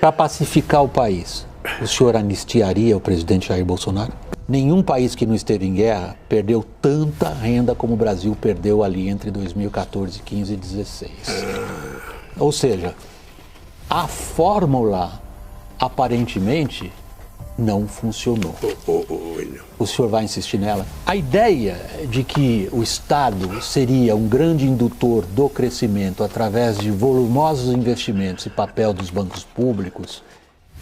Para pacificar o país, o senhor anistiaria o presidente Jair Bolsonaro? Nenhum país que não esteve em guerra perdeu tanta renda como o Brasil perdeu ali entre 2014, 15 e 16. Ou seja, a fórmula aparentemente não funcionou. O senhor vai insistir nela? A ideia de que o Estado seria um grande indutor do crescimento através de volumosos investimentos e papel dos bancos públicos,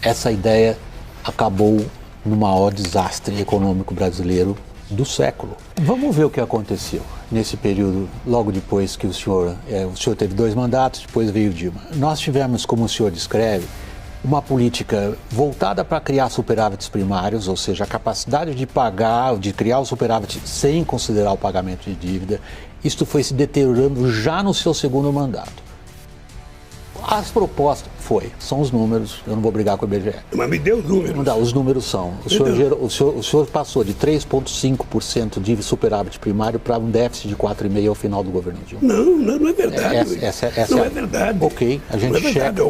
essa ideia acabou no maior desastre econômico brasileiro do século. Vamos ver o que aconteceu nesse período, logo depois que o senhor teve 2 mandatos, depois veio Dilma. Nós tivemos, como o senhor descreve, uma política voltada para criar superávites primários, ou seja, a capacidade de pagar, de criar o superávit sem considerar o pagamento de dívida. Isto foi se deteriorando já no seu 2º mandato. As propostas, são os números, eu não vou brigar com o IBGE. Mas me deu os números. Não dá, os números são. O senhor passou de 3,5% de superávit primário para um déficit de 4,5% ao final do governo Dilma. Não é verdade. Não é verdade. Ok, a gente checa.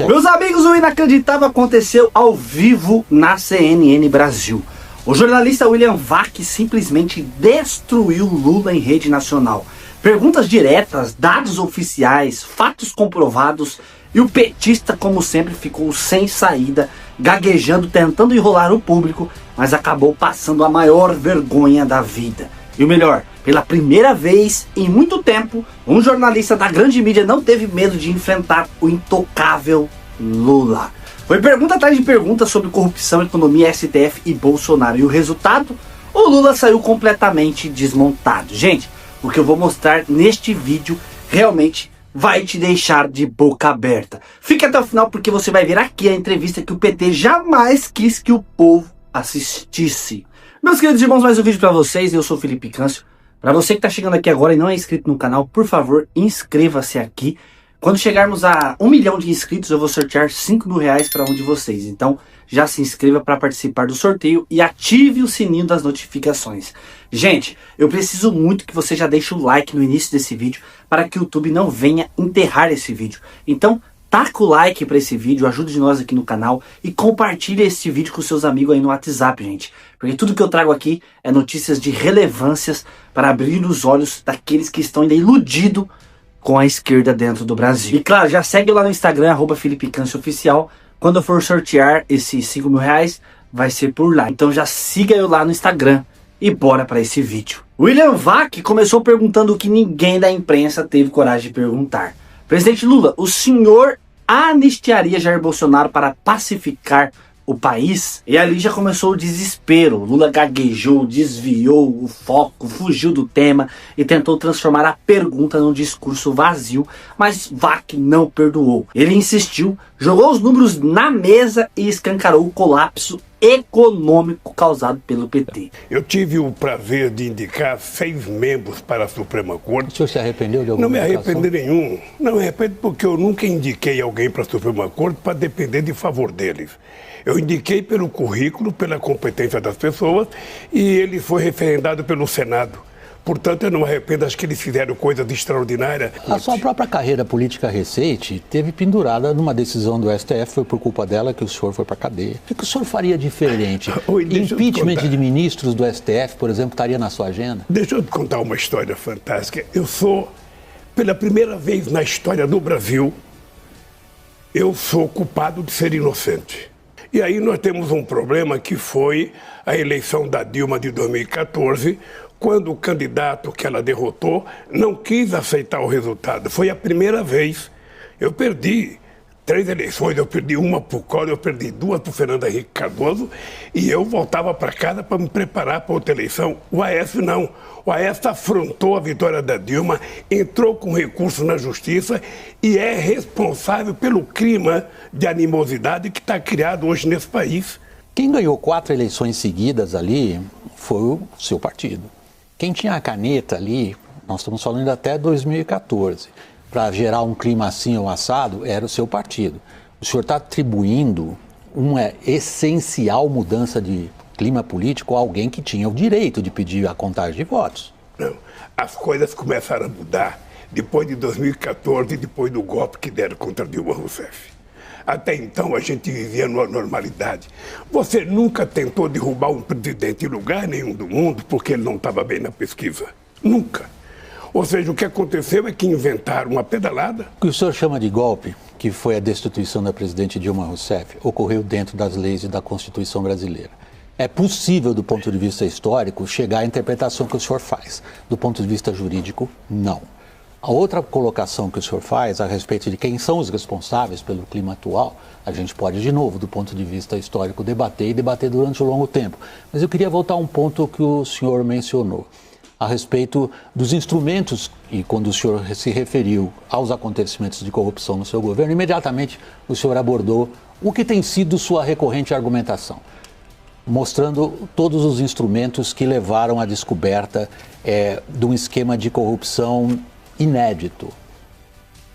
Meus amigos, o inacreditável aconteceu ao vivo na CNN Brasil. O jornalista William Vac simplesmente destruiu Lula em rede nacional. Perguntas diretas, dados oficiais, fatos comprovados, e o petista, como sempre, ficou sem saída, gaguejando, tentando enrolar o público, mas acabou passando a maior vergonha da vida. E o melhor, pela primeira vez em muito tempo, um jornalista da grande mídia não teve medo de enfrentar o intocável Lula. Foi pergunta atrás de pergunta sobre corrupção, economia, STF e Bolsonaro. E o resultado? O Lula saiu completamente desmontado. Gente, o que eu vou mostrar neste vídeo realmente vai te deixar de boca aberta. Fique até o final porque você vai ver aqui a entrevista que o PT jamais quis que o povo assistisse. Meus queridos irmãos, mais um vídeo para vocês. Eu sou o Felipe Câncio. Para você que está chegando aqui agora e não é inscrito no canal, por favor, inscreva-se aqui. Quando chegarmos a 1 milhão de inscritos, eu vou sortear R$5.000 para um de vocês. Então, já se inscreva para participar do sorteio e ative o sininho das notificações. Gente, eu preciso muito que você já deixe o like no início desse vídeo para que o YouTube não venha enterrar esse vídeo. Então, taca o like para esse vídeo, ajude nós aqui no canal e compartilhe esse vídeo com seus amigos aí no WhatsApp, gente. Porque tudo que eu trago aqui é notícias de relevâncias para abrir os olhos daqueles que estão ainda iludidos com a esquerda dentro do Brasil. E claro, já segue lá no Instagram, @FelipeCâncioOficial. Quando eu for sortear esses R$5.000, vai ser por lá. Então já siga eu lá no Instagram e bora para esse vídeo. William Vac começou perguntando o que ninguém da imprensa teve coragem de perguntar. Presidente Lula, o senhor anistiaria Jair Bolsonaro para pacificar o país? E ali já começou o desespero. Lula gaguejou, desviou o foco, fugiu do tema e tentou transformar a pergunta num discurso vazio, mas Vac não perdoou. Ele insistiu, jogou os números na mesa e escancarou o colapso econômico causado pelo PT. Eu tive o prazer de indicar 6 membros para a Suprema Corte. O senhor se arrependeu de alguma Não me indicação? arrependo nenhum. Não me arrependo porque eu nunca indiquei alguém para a Suprema Corte para depender de favor deles. Eu indiquei pelo currículo, pela competência das pessoas e ele foi referendado pelo Senado. Portanto, eu não me arrependo, acho que eles fizeram coisas extraordinárias. A sua própria carreira política recente teve pendurada numa decisão do STF, foi por culpa dela que o senhor foi para a cadeia. O que o senhor faria diferente? Oi, deixa eu te Impeachment contar. de ministros do STF, por exemplo, estaria na sua agenda? Deixa eu te contar uma história fantástica. Eu sou, pela primeira vez na história do Brasil, eu sou culpado de ser inocente. E aí nós temos um problema que foi a eleição da Dilma de 2014, quando o candidato que ela derrotou não quis aceitar o resultado. Foi a primeira vez. Eu perdi 3 eleições, eu perdi uma para o Collor, eu perdi 2 para o Fernando Henrique Cardoso e eu voltava para casa para me preparar para outra eleição. O Aécio não. O Aécio afrontou a vitória da Dilma, entrou com recurso na justiça e é responsável pelo clima de animosidade que está criado hoje nesse país. Quem ganhou 4 eleições seguidas ali foi o seu partido. Quem tinha a caneta ali, nós estamos falando até 2014, para gerar um clima assim ou assado, era o seu partido. O senhor está atribuindo uma essencial mudança de clima político a alguém que tinha o direito de pedir a contagem de votos. Não, as coisas começaram a mudar depois de 2014, depois do golpe que deram contra Dilma Rousseff. Até então a gente vivia numa normalidade. Você nunca tentou derrubar um presidente em lugar nenhum do mundo porque ele não estava bem na pesquisa. Nunca. Ou seja, o que aconteceu é que inventaram uma pedalada. O que o senhor chama de golpe, que foi a destituição da presidente Dilma Rousseff, ocorreu dentro das leis e da Constituição brasileira. É possível, do ponto de vista histórico, chegar à interpretação que o senhor faz. Do ponto de vista jurídico, não. A outra colocação que o senhor faz a respeito de quem são os responsáveis pelo clima atual, a gente pode, de novo, do ponto de vista histórico, debater e debater durante um longo tempo. Mas eu queria voltar a um ponto que o senhor mencionou, a respeito dos instrumentos, e quando o senhor se referiu aos acontecimentos de corrupção no seu governo, imediatamente o senhor abordou o que tem sido sua recorrente argumentação, mostrando todos os instrumentos que levaram à descoberta de um esquema de corrupção inédito.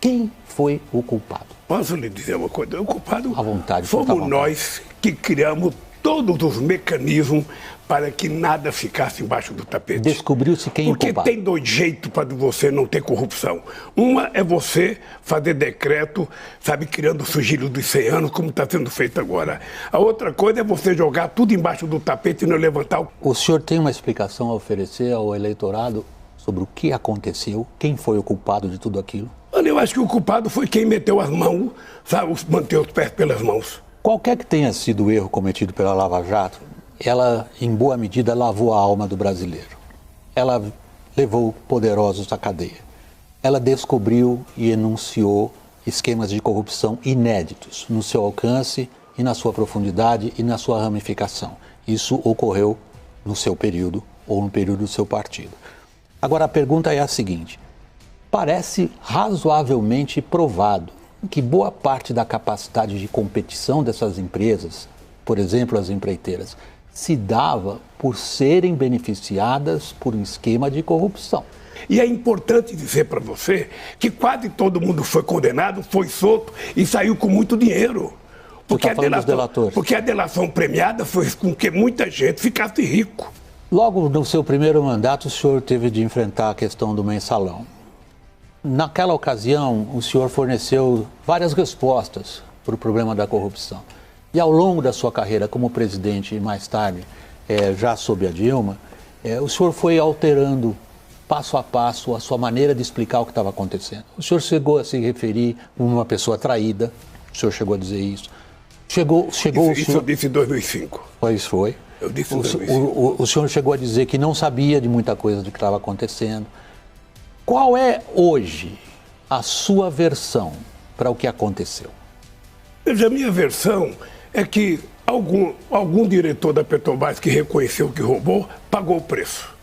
Quem foi o culpado? Posso lhe dizer uma coisa? O culpado à vontade, fomos nós que criamos todos os mecanismos para que nada ficasse embaixo do tapete. Descobriu-se quem é o culpado. Porque tem dois jeitos para você não ter corrupção. Uma é você fazer decreto, sabe, criando o sigilo dos 100 anos, como está sendo feito agora. A outra coisa é você jogar tudo embaixo do tapete e não levantar o... O senhor tem uma explicação a oferecer ao eleitorado sobre o que aconteceu? Quem foi o culpado de tudo aquilo? Olha, eu acho que o culpado foi quem meteu as mãos, sabe, manteve os pés pelas mãos. Qualquer que tenha sido o erro cometido pela Lava Jato, ela, em boa medida, lavou a alma do brasileiro. Ela levou poderosos à cadeia. Ela descobriu e enunciou esquemas de corrupção inéditos no seu alcance e na sua profundidade e na sua ramificação. Isso ocorreu no seu período ou no período do seu partido. Agora, a pergunta é a seguinte: parece razoavelmente provado que boa parte da capacidade de competição dessas empresas, por exemplo, as empreiteiras, se dava por serem beneficiadas por um esquema de corrupção. E é importante dizer para você que quase todo mundo foi condenado, foi solto e saiu com muito dinheiro. Porque a delação premiada foi com que muita gente ficasse rico. Logo no seu primeiro mandato, o senhor teve de enfrentar a questão do mensalão. Naquela ocasião, o senhor forneceu várias respostas para o problema da corrupção. E ao longo da sua carreira como presidente e mais tarde, já sob a Dilma, o senhor foi alterando passo a passo a sua maneira de explicar o que estava acontecendo. O senhor chegou a se referir como uma pessoa traída, o senhor chegou a dizer isso. Isso eu disse em 2005. Pois foi. Eu disse em 2005. O senhor chegou a dizer que não sabia de muita coisa do que estava acontecendo. Qual é hoje a sua versão para o que aconteceu? Veja, a minha versão é que algum diretor da Petrobras que reconheceu que roubou, pagou o preço.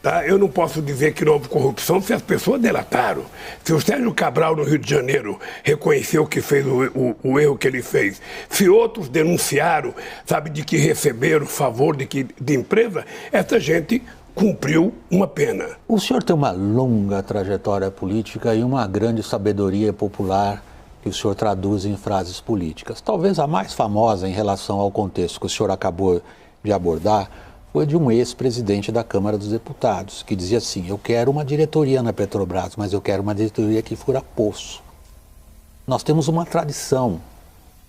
Tá? Eu não posso dizer que não houve corrupção se as pessoas delataram. Se o Sérgio Cabral, no Rio de Janeiro, reconheceu que fez o erro que ele fez, se outros denunciaram, sabe, de que receberam favor de empresa, essa gente cumpriu uma pena. O senhor tem uma longa trajetória política e uma grande sabedoria popular que o senhor traduz em frases políticas. Talvez a mais famosa em relação ao contexto que o senhor acabou de abordar foi de um ex-presidente da Câmara dos Deputados, que dizia assim: eu quero uma diretoria na Petrobras, mas eu quero uma diretoria que fura poço. Nós temos uma tradição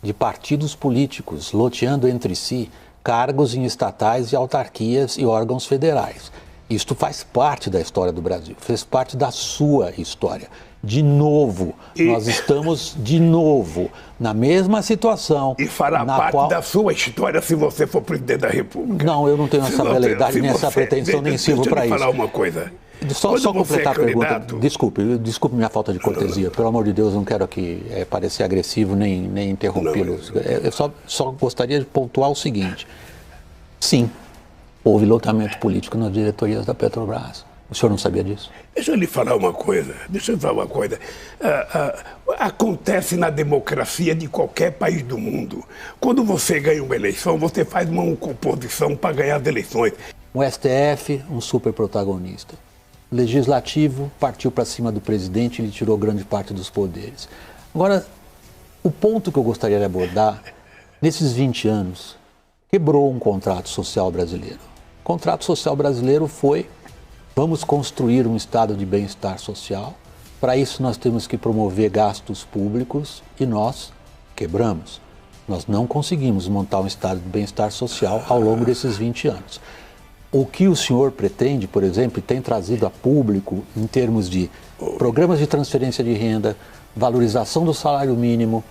de partidos políticos loteando entre si cargos em estatais e autarquias e órgãos federais. Isto faz parte da história do Brasil, fez parte da sua história. De novo, nós estamos de novo na mesma situação. E fará parte da sua história se você for presidente da República. Não, eu não tenho essa veleidade, nem essa pretensão, nem sirvo para isso. Deixa eu falar uma coisa. Só completar a pergunta. Desculpe minha falta de cortesia. Não. Pelo amor de Deus, não quero aqui parecer agressivo nem interrompê-lo. Eu só gostaria de pontuar o seguinte. Sim, houve loteamento político nas diretorias da Petrobras. O senhor não sabia disso? Deixa eu lhe falar uma coisa. Acontece na democracia de qualquer país do mundo. Quando você ganha uma eleição, você faz uma composição para ganhar as eleições. O STF, um super protagonista. O Legislativo partiu para cima do presidente e lhe tirou grande parte dos poderes. Agora, o ponto que eu gostaria de abordar, nesses 20 anos, quebrou um contrato social brasileiro. O contrato social brasileiro foi: vamos construir um estado de bem-estar social. Para isso nós temos que promover gastos públicos e nós quebramos, nós não conseguimos montar um estado de bem-estar social ao longo desses 20 anos. O que o senhor pretende, por exemplo, e tem trazido a público em termos de programas de transferência de renda, valorização do salário mínimo,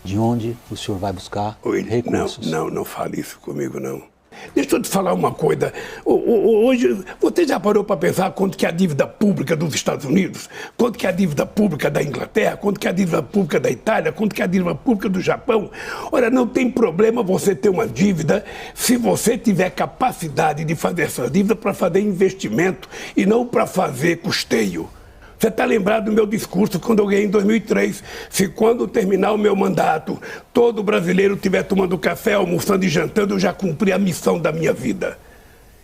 de onde o senhor vai buscar recursos? Não fale isso comigo, não. Deixa eu te falar uma coisa. Hoje, você já parou para pensar quanto que é a dívida pública dos Estados Unidos? Quanto que é a dívida pública da Inglaterra? Quanto que é a dívida pública da Itália? Quanto que é a dívida pública do Japão? Ora, não tem problema você ter uma dívida se você tiver capacidade de fazer essa dívida para fazer investimento e não para fazer custeio. Você está lembrado do meu discurso quando eu ganhei em 2003? Se quando terminar o meu mandato, todo brasileiro estiver tomando café, almoçando e jantando, eu já cumpri a missão da minha vida.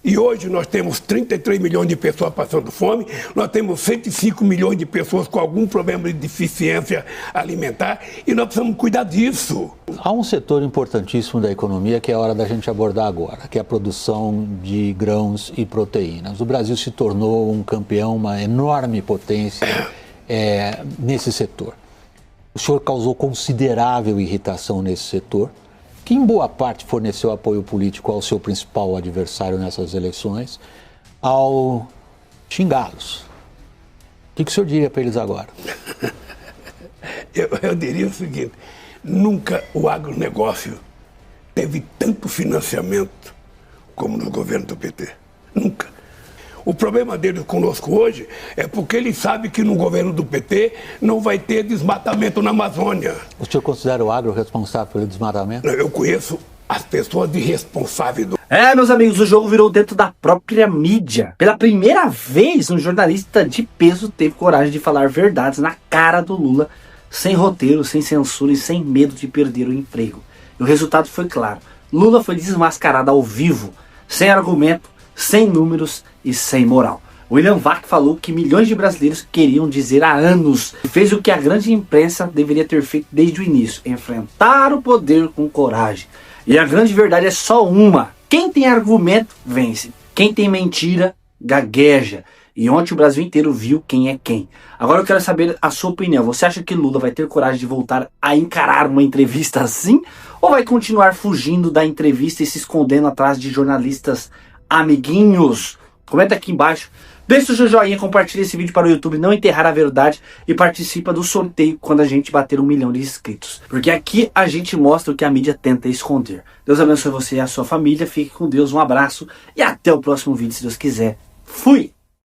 E hoje nós temos 33 milhões de pessoas passando fome, nós temos 105 milhões de pessoas com algum problema de deficiência alimentar e nós precisamos cuidar disso. Há um setor importantíssimo da economia que é a hora da gente abordar agora, que é a produção de grãos e proteínas. O Brasil se tornou um campeão, uma enorme potência nesse setor. O senhor causou considerável irritação nesse setor, que em boa parte forneceu apoio político ao seu principal adversário nessas eleições, ao xingá-los. O que o senhor diria para eles agora? Eu diria o seguinte, nunca o agronegócio teve tanto financiamento como no governo do PT. Nunca. O problema deles conosco hoje é porque eles sabem que no governo do PT não vai ter desmatamento na Amazônia. O senhor considera o agro responsável pelo desmatamento? Eu conheço as pessoas de responsáveis do... Meus amigos, o jogo virou dentro da própria mídia. Pela primeira vez, um jornalista de peso teve coragem de falar verdades na cara do Lula, sem roteiro, sem censura e sem medo de perder o emprego. E o resultado foi claro. Lula foi desmascarado ao vivo, sem argumento, sem números e sem moral. William Vac falou que milhões de brasileiros queriam dizer há anos e fez o que a grande imprensa deveria ter feito desde o início: enfrentar o poder com coragem. E a grande verdade é só uma: quem tem argumento vence, quem tem mentira gagueja. E ontem o Brasil inteiro viu quem é quem. Agora eu quero saber a sua opinião. Você acha que Lula vai ter coragem de voltar a encarar uma entrevista assim? Ou vai continuar fugindo da entrevista e se escondendo atrás de jornalistas amiguinhos? Comenta aqui embaixo, deixa o seu joinha, compartilha esse vídeo para o YouTube não enterrar a verdade e participa do sorteio quando a gente bater 1 milhão de inscritos. Porque aqui a gente mostra o que a mídia tenta esconder. Deus abençoe você e a sua família, fique com Deus, um abraço e até o próximo vídeo se Deus quiser. Fui!